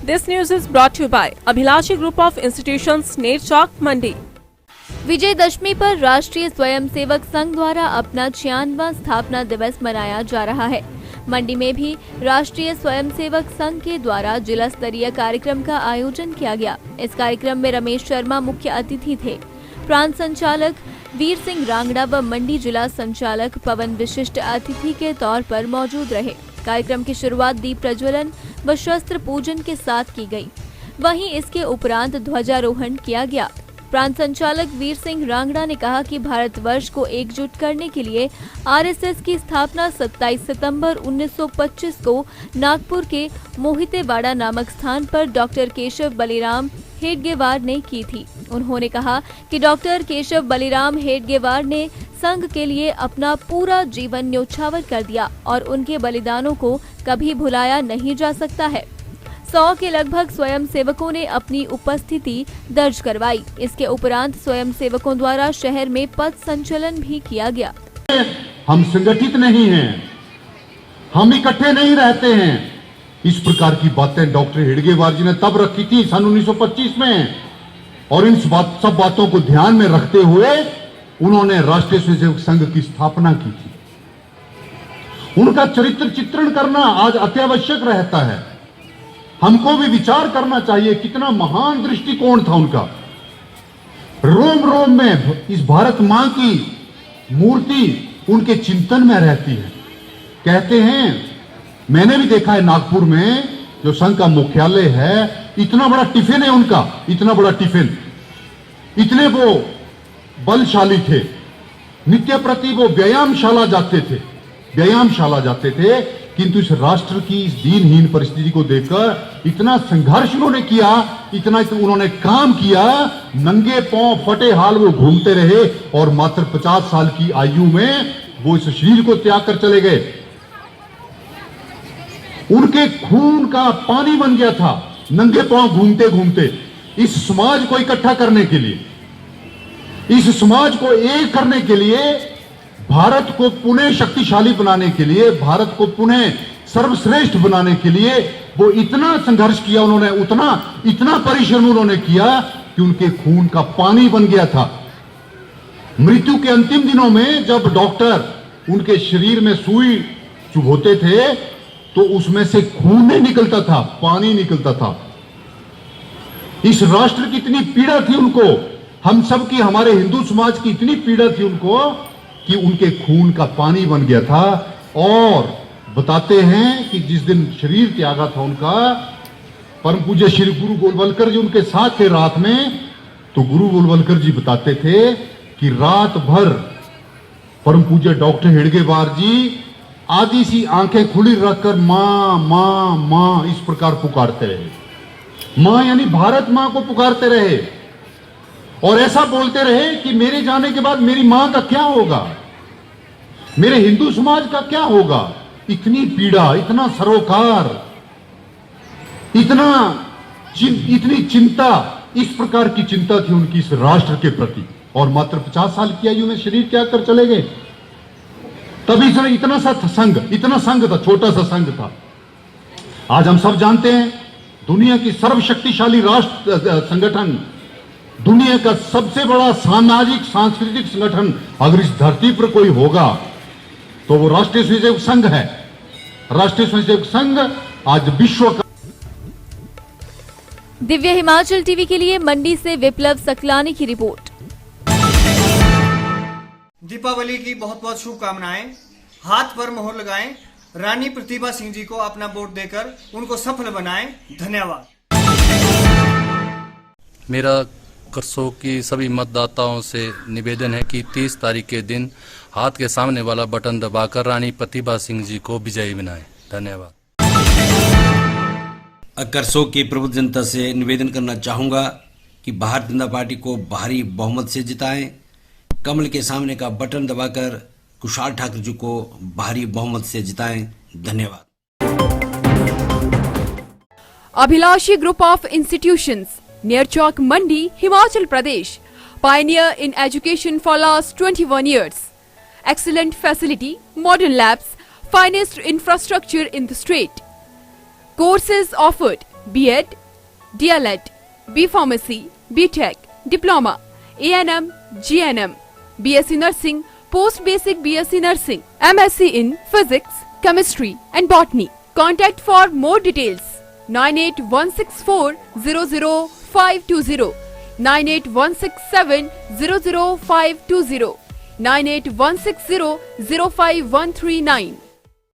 This news is brought to you by Abhilashi Group of Institutions, Nerchowk, मंडी। विजयदशमी पर राष्ट्रीय स्वयंसेवक संघ द्वारा अपना 96वां स्थापना दिवस मनाया जा रहा है। मंडी में भी राष्ट्रीय स्वयंसेवक संघ के द्वारा जिला स्तरीय कार्यक्रम का आयोजन किया गया। इस कार्यक्रम में रमेश शर्मा मुख्य अतिथि थे। प्रांत संचालक वीर सिंह रांगड़ा व मंडी जिला संचालक पवन विशिष्ट अतिथि के तौर पर मौजूद रहे। कार्यक्रम की शुरुआत दीप प्रज्वलन व शस्त्र पूजन के साथ की गई। वहीं इसके उपरांत ध्वजारोहण किया गया। प्रांत संचालक वीर सिंह रांगड़ा ने कहा कि भारतवर्ष को एकजुट करने के लिए आरएसएस की स्थापना 27 सितंबर 1925 को नागपुर के मोहितेवाड़ा नामक स्थान पर डॉक्टर केशव बलिराम हेडगेवार ने की थी। उन्होंने कहा कि डॉक्टर केशव बलिराम हेडगेवार ने संघ के लिए अपना पूरा जीवन न्योछावर कर दिया और उनके बलिदानों को कभी भुलाया नहीं जा सकता है। 100 के लगभग स्वयंसेवकों ने अपनी उपस्थिति दर्ज करवाई। इसके उपरांत स्वयंसेवकों द्वारा शहर में पथ संचलन भी किया गया। हम संगठित नहीं हैं, हम इकट्ठे नहीं रहते हैं। इस प्रकार की बातें डॉक्टर हेडगेवार जी ने तब रखी थी सन 1925 में, और इन सब बातों को ध्यान में रखते हुए उन्होंने राष्ट्रीय स्वयंसेवक संघ की स्थापना की थी। उनका चरित्र चित्रण करना आज अत्यावश्यक रहता है। हमको भी विचार करना चाहिए कितना महान दृष्टिकोण था उनका। रोम रोम में इस भारत मां की मूर्ति उनके चिंतन में रहती है। कहते हैं, मैंने भी देखा है नागपुर में जो संघ का मुख्यालय है, इतना बड़ा टिफिन है उनका, इतना बड़ा टिफिन। इतने वो बलशाली थे। नित्य प्रति वो व्यायामशाला जाते थे, किंतु इस राष्ट्र की इस दीनहीन परिस्थिति को देखकर इतना संघर्ष उन्होंने किया, इतना उन्होंने काम किया। नंगे पांव फटे हाल वो घूमते रहे और मात्र 50 साल की आयु में वो इस शरीर को त्याग कर चले गए। उनके खून का पानी बन गया था नंगे पांव घूमते घूमते इस समाज को इकट्ठा करने के लिए, इस समाज को एक करने के लिए, भारत को पुनः शक्तिशाली बनाने के लिए, भारत को पुनः सर्वश्रेष्ठ बनाने के लिए वो इतना संघर्ष किया उन्होंने, इतना परिश्रम उन्होंने किया कि उनके खून का पानी बन गया था। मृत्यु के अंतिम दिनों में जब डॉक्टर उनके शरीर में सुई चुभोते थे तो उसमें से खून नहीं निकलता था, पानी निकलता था। इस राष्ट्र की इतनी पीड़ा थी उनको, हम सब की, हमारे हिंदू समाज की इतनी पीड़ा थी उनको कि उनके खून का पानी बन गया था। और बताते हैं कि जिस दिन शरीर त्यागा था उनका, परम पूज्य श्री गुरु गोलवलकर जी उनके साथ थे रात में, तो गुरु गोलवलकर जी बताते थे कि रात भर परम पूज्य डॉक्टर हेडगेवार जी आधी सी आंखें खुली रखकर मां मां मां इस प्रकार पुकारते रहे। मां यानी भारत मां को पुकारते रहे और ऐसा बोलते रहे कि मेरे जाने के बाद मेरी मां का क्या होगा, मेरे हिंदू समाज का क्या होगा। इतनी पीड़ा, इतना सरोकार, इतनी चिंता, इस प्रकार की चिंता थी उनकी इस राष्ट्र के प्रति। और मात्र 50 साल की आयु में शरीर त्याग कर चले गए। तभी से इतना संघ था, छोटा सा संघ था। आज हम सब जानते हैं दुनिया की सर्वशक्तिशाली राष्ट्र संगठन, दुनिया का सबसे बड़ा सामाजिक सांस्कृतिक संगठन अगर इस धरती पर कोई होगा तो वो राष्ट्रीय स्वयंसेवक संघ है। राष्ट्रीय स्वयंसेवक संघ आज विश्व का। दिव्य हिमाचल टीवी के लिए मंडी से विप्लव सकलानी की रिपोर्ट। दीपावली की बहुत बहुत शुभकामनाएं। हाथ पर मोहर लगाएं। रानी प्रतिभा सिंह जी को अपना वोट देकर उनको सफल बनाएं। धन्यवाद। मेरा करसोग की सभी मतदाताओं से निवेदन है कि 30 तारीख के दिन हाथ के सामने वाला बटन दबाकर रानी प्रतिभा सिंह जी को विजयी बनाएं। धन्यवाद। करसोग की प्रबुद्ध जनता से निवेदन करना चाहूँगा कि भारतीय जनता पार्टी को भारी बहुमत से जिताएं। कमल के सामने का बटन दबाकर कुशाल ठाकुर जी को भारी बहुमत से जिताएं। धन्यवाद। Abhilashi group of institutions, Nerchowk, Mandi, Himachal Pradesh. Pioneer in education for last 21 years. Excellent facility, modern labs, finest infrastructure in the state. Courses offered: B.Ed, DLEd, B Pharmacy, B.Tech, Diploma, A&M, GNM, BSc Nursing, Post Basic BSc Nursing, MSc in Physics, Chemistry and Botany. Contact for more details 98164 00520, 98167 00520, 98160 05139.